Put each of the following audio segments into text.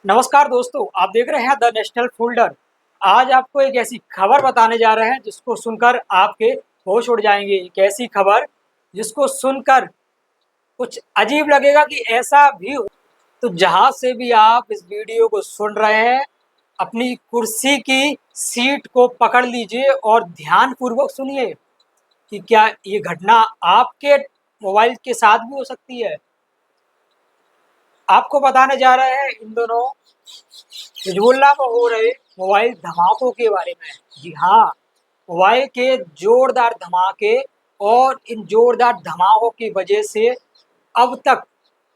नमस्कार दोस्तों, आप देख रहे हैं द नेशनल फोल्डर। आज आपको एक ऐसी खबर बताने जा रहे हैं जिसको सुनकर आपके होश उड़ जाएंगे। एक ऐसी खबर जिसको सुनकर कुछ अजीब लगेगा कि ऐसा भी हो। तो जहां से भी आप इस वीडियो को सुन रहे हैं, अपनी कुर्सी की सीट को पकड़ लीजिए और ध्यानपूर्वक सुनिए कि क्या ये घटना आपके मोबाइल के साथ भी हो सकती है। आपको बताने जा रहे हैं इन दोनों हिजबुल्लाह में हो रहे मोबाइल धमाकों के बारे में। जी हाँ, मोबाइल के जोरदार धमाके और इन जोरदार धमाकों की वजह से अब तक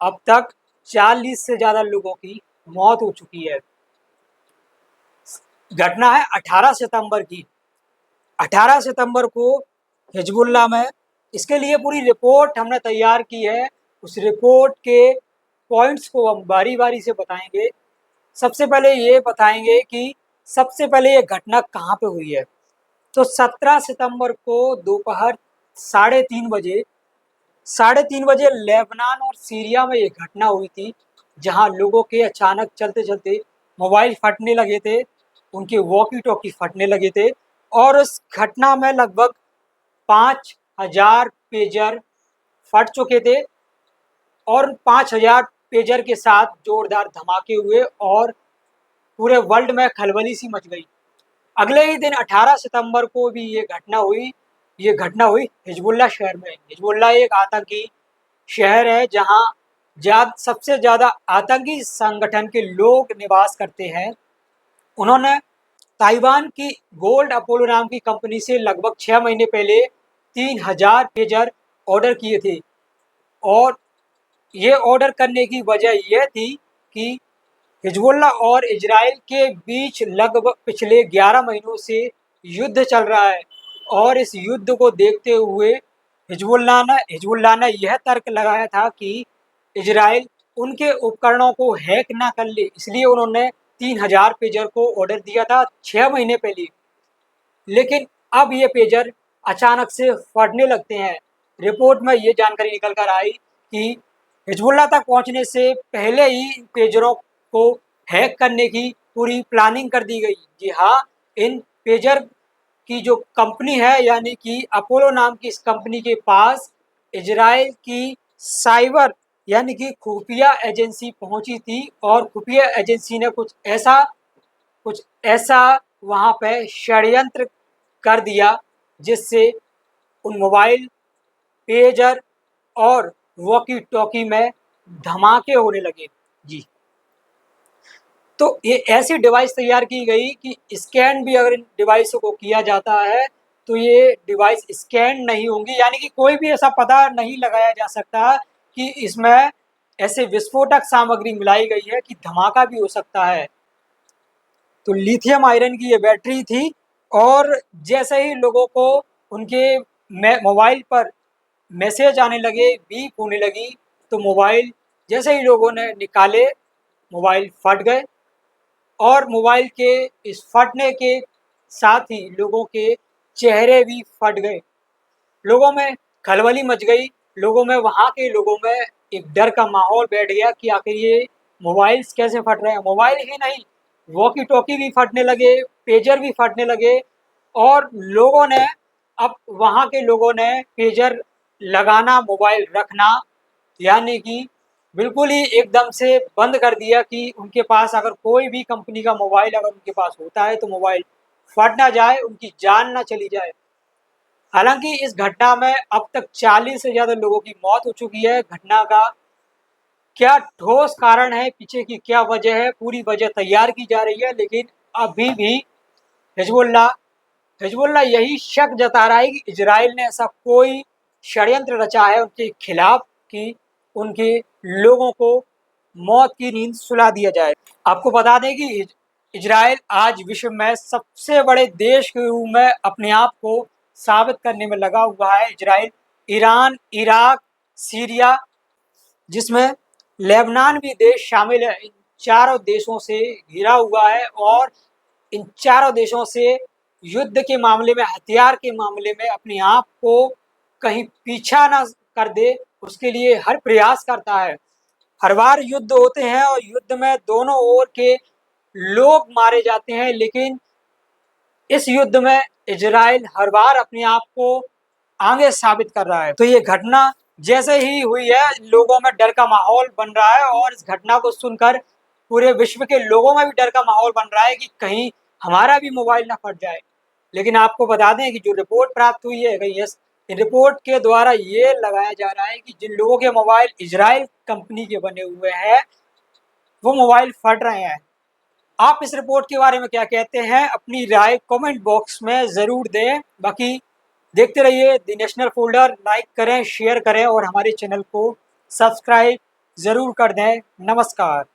अब तक 40 से ज़्यादा लोगों की मौत हो चुकी है। घटना है 18 सितंबर की। 18 सितंबर को हिजबुल्लाह में इसके लिए पूरी रिपोर्ट हमने तैयार की है। उस रिपोर्ट के पॉइंट्स को हम बारी-बारी से बताएंगे। सबसे पहले ये बताएंगे कि सबसे पहले ये घटना कहाँ पे हुई है। तो 17 सितंबर को दोपहर 3:30 बजे लेबनान और सीरिया में ये घटना हुई थी, जहां लोगों के अचानक चलते-चलते मोबाइल फटने लगे थे, उनके वॉकी-टॉकी फटने लगे थे और उस घटना में लगभग 5000 पेजर फट चुके थे और 5000 पेजर के साथ जोरदार धमाके हुए और पूरे वर्ल्ड में खलबली सी मच गई। अगले ही दिन 18 सितंबर को भी ये घटना हुई हिजबुल्लाह शहर में। हिजबुल्लाह एक आतंकी शहर है जहां सबसे ज़्यादा आतंकी संगठन के लोग निवास करते हैं। उन्होंने ताइवान की गोल्ड अपोलो नाम की कंपनी से लगभग 6 महीने पहले 3000 पेजर ऑर्डर किए थे और ये ऑर्डर करने की वजह यह थी कि हिजबुल्लाह और इजराइल के बीच लगभग पिछले 11 महीनों से युद्ध चल रहा है और इस युद्ध को देखते हुए हिजबुल्लाह ने यह तर्क लगाया था कि इजराइल उनके उपकरणों को हैक ना कर ले, इसलिए उन्होंने 3000 पेजर को ऑर्डर दिया था 6 महीने पहले। लेकिन अब ये पेजर अचानक से फटने लगते हैं। रिपोर्ट में ये जानकारी निकल कर आई कि हिजबुल्लाह तक पहुंचने से पहले ही पेजरों को हैक करने की पूरी प्लानिंग कर दी गई। जी हाँ, इन पेजर की जो कंपनी है यानी कि अपोलो नाम की इस कंपनी के पास इजराइल की साइबर यानी कि खुफिया एजेंसी पहुंची थी और खुफिया एजेंसी ने कुछ ऐसा वहाँ पे षड्यंत्र कर दिया जिससे उन मोबाइल, पेजर और वॉकी-टॉकी में धमाके होने लगे। जी, तो ये ऐसी डिवाइस तैयार की गई कि स्कैन भी अगर इन डिवाइसों को किया जाता है तो ये डिवाइस स्कैन नहीं होंगी, यानी कि कोई भी ऐसा पता नहीं लगाया जा सकता कि इसमें ऐसे विस्फोटक सामग्री मिलाई गई है कि धमाका भी हो सकता है। तो लिथियम आयरन की ये बैटरी थी और जैसे ही लोगों को उनके मोबाइल पर मैसेज आने लगे, बीप होने लगी, तो मोबाइल जैसे ही लोगों ने निकाले, मोबाइल फट गए और मोबाइल के इस फटने के साथ ही लोगों के चेहरे भी फट गए। लोगों में खलबली मच गई, लोगों में वहाँ के लोगों में एक डर का माहौल बैठ गया कि आखिर ये मोबाइल्स कैसे फट रहे हैं। मोबाइल ही नहीं, वॉकी-टॉकी भी फटने लगे, पेजर भी फटने लगे और लोगों ने अब वहाँ के लोगों ने पेजर लगाना, मोबाइल रखना यानी कि बिल्कुल ही एकदम से बंद कर दिया कि उनके पास अगर कोई भी कंपनी का मोबाइल अगर उनके पास होता है तो मोबाइल फट ना जाए, उनकी जान ना चली जाए। हालाँकि इस घटना में अब तक 40 से ज़्यादा लोगों की मौत हो चुकी है। घटना का क्या ठोस कारण है, पीछे की क्या वजह है, पूरी वजह तैयार की जा रही है, लेकिन अभी भी हिजबुल्लाह हिजबुल्लाह यही शक जता रहा है कि इजराइल ने ऐसा कोई षड्यंत्र रचा है उनके खिलाफ कि उनके लोगों को मौत की नींद सुला दिया जाए। आपको बता दें कि इजराइल आज विश्व में सबसे बड़े देश के रूप में अपने आप को साबित करने में लगा हुआ है। इजराइल ईरान, इराक, सीरिया, जिसमें लेबनान भी देश शामिल है, इन चारों देशों से घिरा हुआ है और इन चारों देशों से युद्ध के मामले में, हथियार के मामले में अपने आप को कहीं पीछा ना कर दे, उसके लिए हर प्रयास करता है। हर बार युद्ध होते हैं और युद्ध में दोनों ओर के लोग मारे जाते हैं, लेकिन इस युद्ध में इजराइल हर बार अपने आप को आगे साबित कर रहा है। तो ये घटना जैसे ही हुई है, लोगों में डर का माहौल बन रहा है और इस घटना को सुनकर पूरे विश्व के लोगों में भी डर का माहौल बन रहा है कि कहीं हमारा भी मोबाइल ना फट जाए। लेकिन आपको बता दें कि जो रिपोर्ट प्राप्त हुई है, कहीं इस रिपोर्ट के द्वारा ये लगाया जा रहा है कि जिन लोगों के मोबाइल इजराइल कंपनी के बने हुए हैं, वो मोबाइल फट रहे हैं। आप इस रिपोर्ट के बारे में क्या कहते हैं? अपनी राय कमेंट बॉक्स में ज़रूर दें। बाकी देखते रहिए द नेशनल फोल्डर, लाइक करें, शेयर करें और हमारे चैनल को सब्सक्राइब ज़रूर कर दें। नमस्कार।